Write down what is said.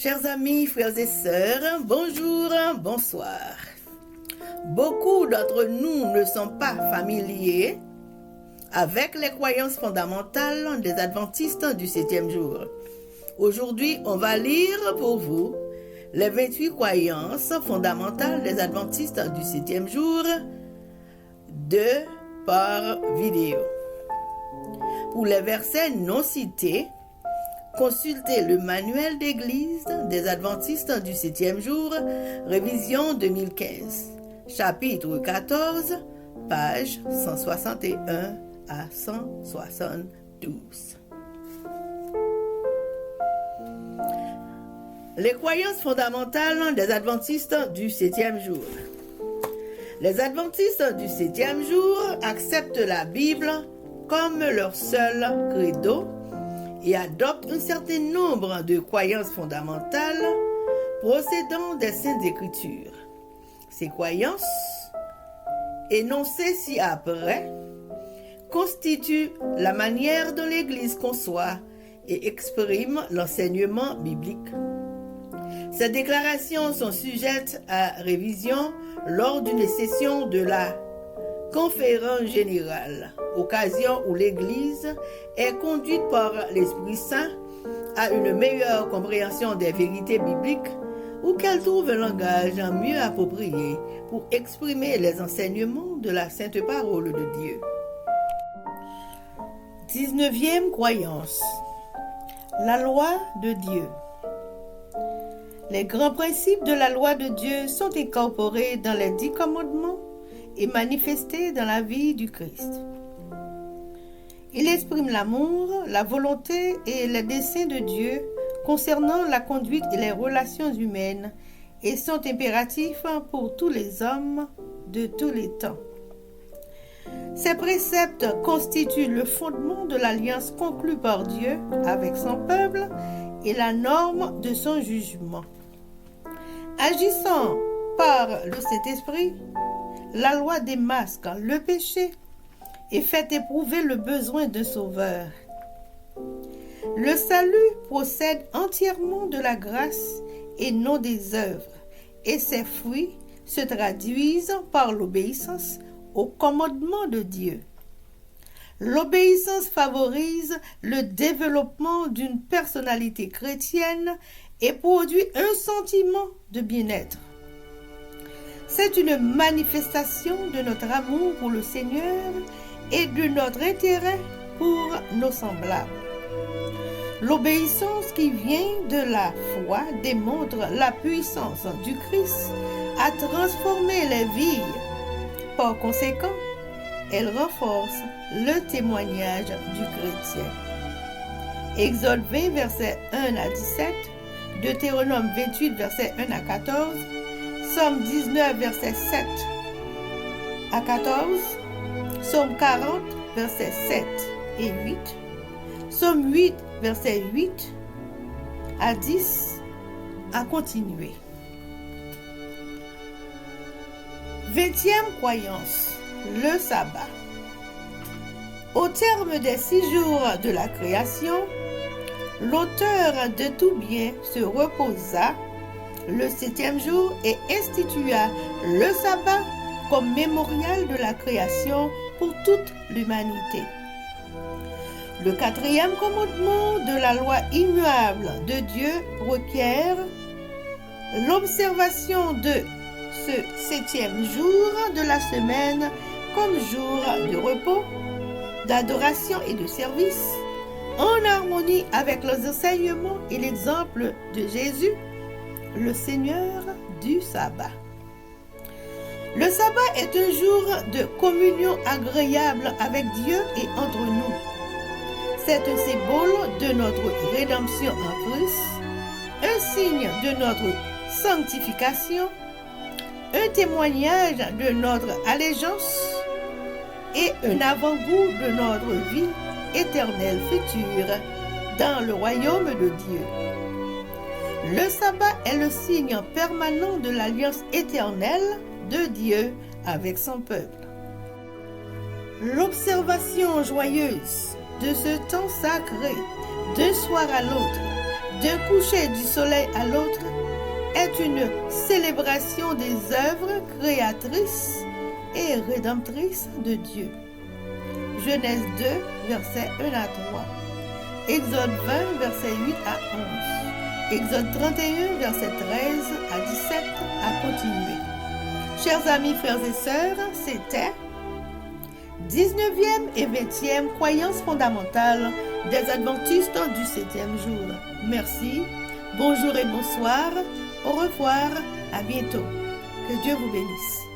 Chers amis, frères et sœurs, bonjour, bonsoir. Beaucoup d'entre nous ne sont pas familiers avec les croyances fondamentales des adventistes du 7e jour. Aujourd'hui, on va lire pour vous les 28 croyances fondamentales des adventistes du 7e jour par vidéo. Pour les versets non cités, consultez le manuel d'église des adventistes du 7e jour, révision 2015, chapitre 14, page 161 à 172. Les croyances fondamentales des adventistes du 7e jour. Les adventistes du 7e jour acceptent la Bible comme leur seul credo et adoptent un certain nombre de croyances fondamentales procédant des Saintes Écritures. Ces croyances, énoncées ci-après, constituent la manière dont l'Église conçoit et exprime l'enseignement biblique. Ces déclarations sont sujettes à révision lors d'une session de la conférence générale, occasion où l'Église est conduite par l'Esprit Saint à une meilleure compréhension des vérités bibliques ou qu'elle trouve un langage mieux approprié pour exprimer les enseignements de la Sainte Parole de Dieu. 19e croyance. La loi de Dieu. Les grands principes de la loi de Dieu sont incorporés dans les 10 commandements et manifestés dans la vie du Christ. Il exprime l'amour, la volonté et les desseins de Dieu concernant la conduite et les relations humaines et sont impératifs pour tous les hommes de tous les temps. Ces préceptes constituent le fondement de l'alliance conclue par Dieu avec son peuple et la norme de son jugement. Agissant par le Saint-Esprit, la loi démasque le péché et fait éprouver le besoin d'un sauveur. Le salut procède entièrement de la grâce et non des œuvres, et ses fruits se traduisent par l'obéissance au commandement de Dieu. L'obéissance favorise le développement d'une personnalité chrétienne et produit un sentiment de bien-être. C'est une manifestation de notre amour pour le Seigneur et de notre intérêt pour nos semblables. L'obéissance qui vient de la foi démontre la puissance du Christ à transformer les vies. Par conséquent, elle renforce le témoignage du chrétien. Exode 20, versets 1 à 17, Deutéronome 28, versets 1 à 14, Psaume 19, versets 7 à 14, Psaume 40, versets 7 et 8, Psaume 8, versets 8 à 10, à continuer. 20e croyance, le sabbat. Au terme des 6 jours de la création, l'auteur de tout bien se reposa le 7e jour et institua le sabbat comme mémorial de la création pour toute l'humanité. Le 4e commandement de la loi immuable de Dieu requiert l'observation de ce 7e jour de la semaine comme jour de repos, d'adoration et de service, en harmonie avec les enseignements et l'exemple de Jésus, le Seigneur du sabbat. Le sabbat est un jour de communion agréable avec Dieu et entre nous. C'est un symbole de notre rédemption en Christ, un signe de notre sanctification, un témoignage de notre allégeance et un avant-goût de notre vie éternelle future dans le royaume de Dieu. Le sabbat est le signe permanent de l'alliance éternelle de Dieu avec son peuple. L'observation joyeuse de ce temps sacré d'un soir à l'autre d'un coucher du soleil à l'autre est une célébration des œuvres créatrices et rédemptrices de Dieu. Genèse 2, versets 1 à 3. Exode 20, versets 8 à 11. Exode 31, versets 13 à 17, à continuer. Chers amis, frères et sœurs, c'était 19e et 20e croyances fondamentales des adventistes du 7e jour. Merci, bonjour et bonsoir, au revoir, à bientôt. Que Dieu vous bénisse.